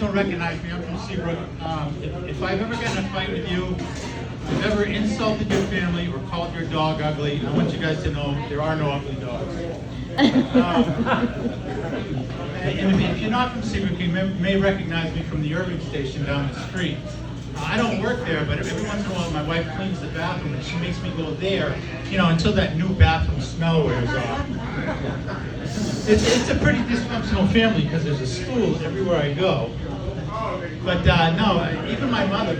don't recognize me, I'm from Seabrook. If I've ever gotten in a fight with you, if I've ever insulted your family or called your dog ugly, I want you guys to know there are no ugly dogs. And if you're not from Seabrook, you may recognize me from the Irving station down the street. I don't work there, but every once in a while my wife cleans the bathroom and she makes me go there, until that new bathroom smell wears off. It's a pretty dysfunctional family because there's a stool everywhere I go. But no, even my mother,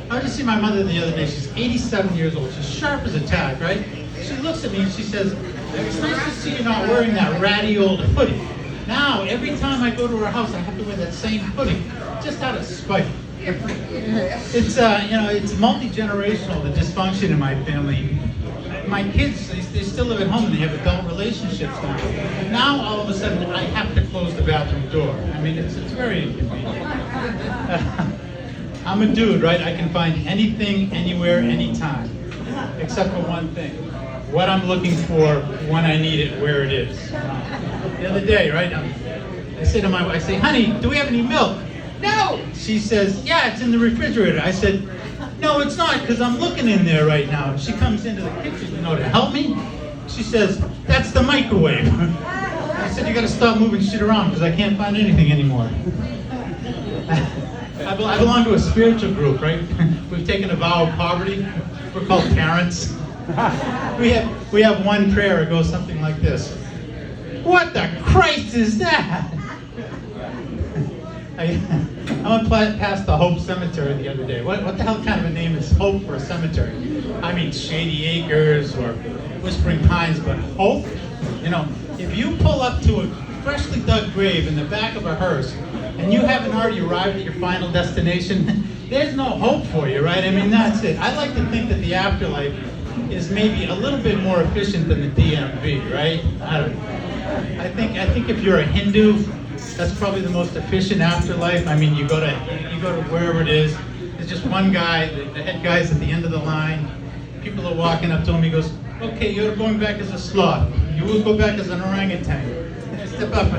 I just see my mother the other day. She's 87 years old. She's sharp as a tack, right? She looks at me and she says, "It's nice to see you not wearing that ratty old hoodie." Now, every time I go to her house, I have to wear that same hoodie, just out of spite. It's it's multi-generational, the dysfunction in my family. My kids, they still live at home and they have adult relationships now. Now, all of a sudden, I have to close the bathroom door. I mean, it's very inconvenient. I'm a dude, right? I can find anything, anywhere, anytime, except for one thing. What I'm looking for, when I need it, where it is. The other day, right, I say to my wife, I say, "Honey, do we have any milk?" "No." She says, "Yeah, it's in the refrigerator." I said, "No, it's not, because I'm looking in there right now." She comes into the kitchen, to help me. She says, "That's the microwave." I said, "You got to stop moving shit around because I can't find anything anymore." I belong to a spiritual group, right? We've taken a vow of poverty. We're called parents. We have one prayer. It goes something like this: "What the Christ is that?" I went past the Hope Cemetery the other day. What the hell kind of a name is Hope for a cemetery? I mean, Shady Acres or Whispering Pines, but Hope? If you pull up to a freshly dug grave in the back of a hearse and you haven't already arrived at your final destination, there's no hope for you, right? I mean, that's it. I like to think that the afterlife is maybe a little bit more efficient than the DMV, right? I don't know. I think if you're a Hindu, that's probably the most efficient afterlife. I mean, you go to wherever it is. There's just one guy. The head guy's at the end of the line. People are walking up to him. He goes, "Okay, you're going back as a sloth. You will go back as an orangutan." Step up.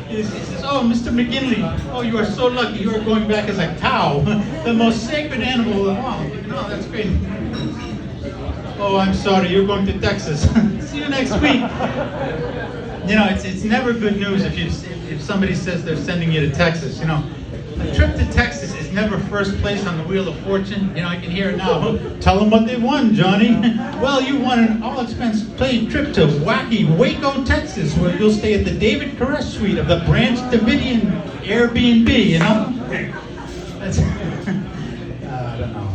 He says, "Oh, Mr. McGinley. Oh, you are so lucky. You are going back as a cow, the most sacred animal of all." "No, that's great." "Oh, I'm sorry. You're going to Texas. See you next week." It's never good news if somebody says they're sending you to Texas. A trip to Texas is never first place on the Wheel of Fortune. I can hear it now. "Tell them what they won, Johnny." "Well, you won an all-expense paid trip to wacky Waco, Texas, where you'll stay at the David Koresh suite of the Branch Davidian Airbnb." That's, I don't know.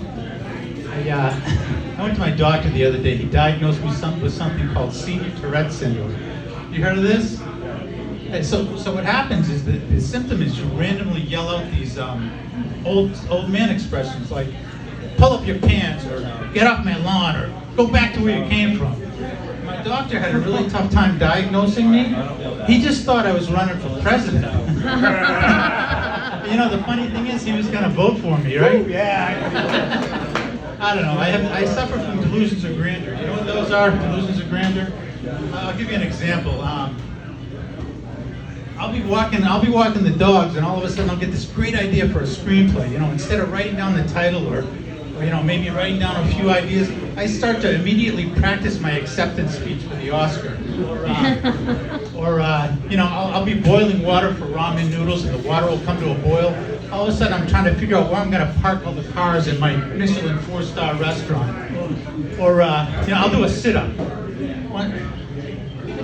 I went to my doctor the other day. He diagnosed me with something called senior Tourette syndrome. You heard of this? And so what happens is that the symptom is you randomly yell out these old man expressions like "pull up your pants" or "get off my lawn" or "go back to where you came from." My doctor had a really tough time diagnosing me. He just thought I was running for president. The funny thing is he was going to vote for me, right? Yeah. I don't know. I suffer from delusions of grandeur. You know what those are? Delusions of grandeur. I'll give you an example. I'll be walking the dogs, and all of a sudden I'll get this great idea for a screenplay. Instead of writing down the title or maybe writing down a few ideas, I start to immediately practice my acceptance speech for the Oscar. I'll be boiling water for ramen noodles, and the water will come to a boil. All of a sudden I'm trying to figure out where I'm going to park all the cars in my Michelin 4-star restaurant. Or I'll do a sit-up. I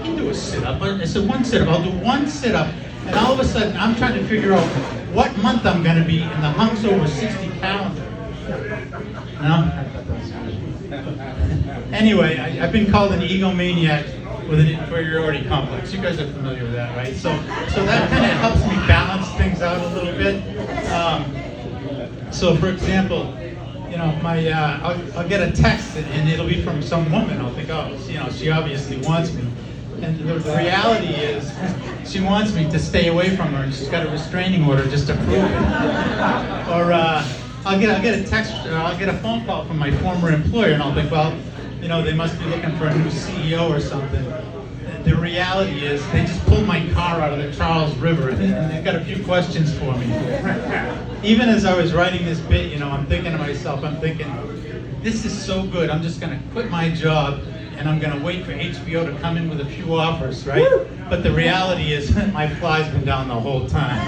can do a sit-up. I said one sit-up. I'll do one sit-up, and all of a sudden, I'm trying to figure out what month I'm going to be in the Hunks Over 60 calendar. No? Anyway, I've been called an egomaniac with an inferiority complex. You guys are familiar with that, right? So that kind of helps me balance things out a little bit. So, for example, I'll get a text and it'll be from some woman. I'll think, "Oh, she obviously wants me." And the reality is, she wants me to stay away from her, and she's got a restraining order just to prove it. Or I'll get a text, or I'll get a phone call from my former employer, and I'll think, well, they must be looking for a new CEO or something. The reality is, they just pulled my car out of the Charles River, and they've got a few questions for me. even as I was writing this bit, you know, I'm thinking to myself, this is so good. I'm just going to quit my job and I'm going to wait for HBO to come in with a few offers, right? Woo! But the reality is my fly's been down the whole time.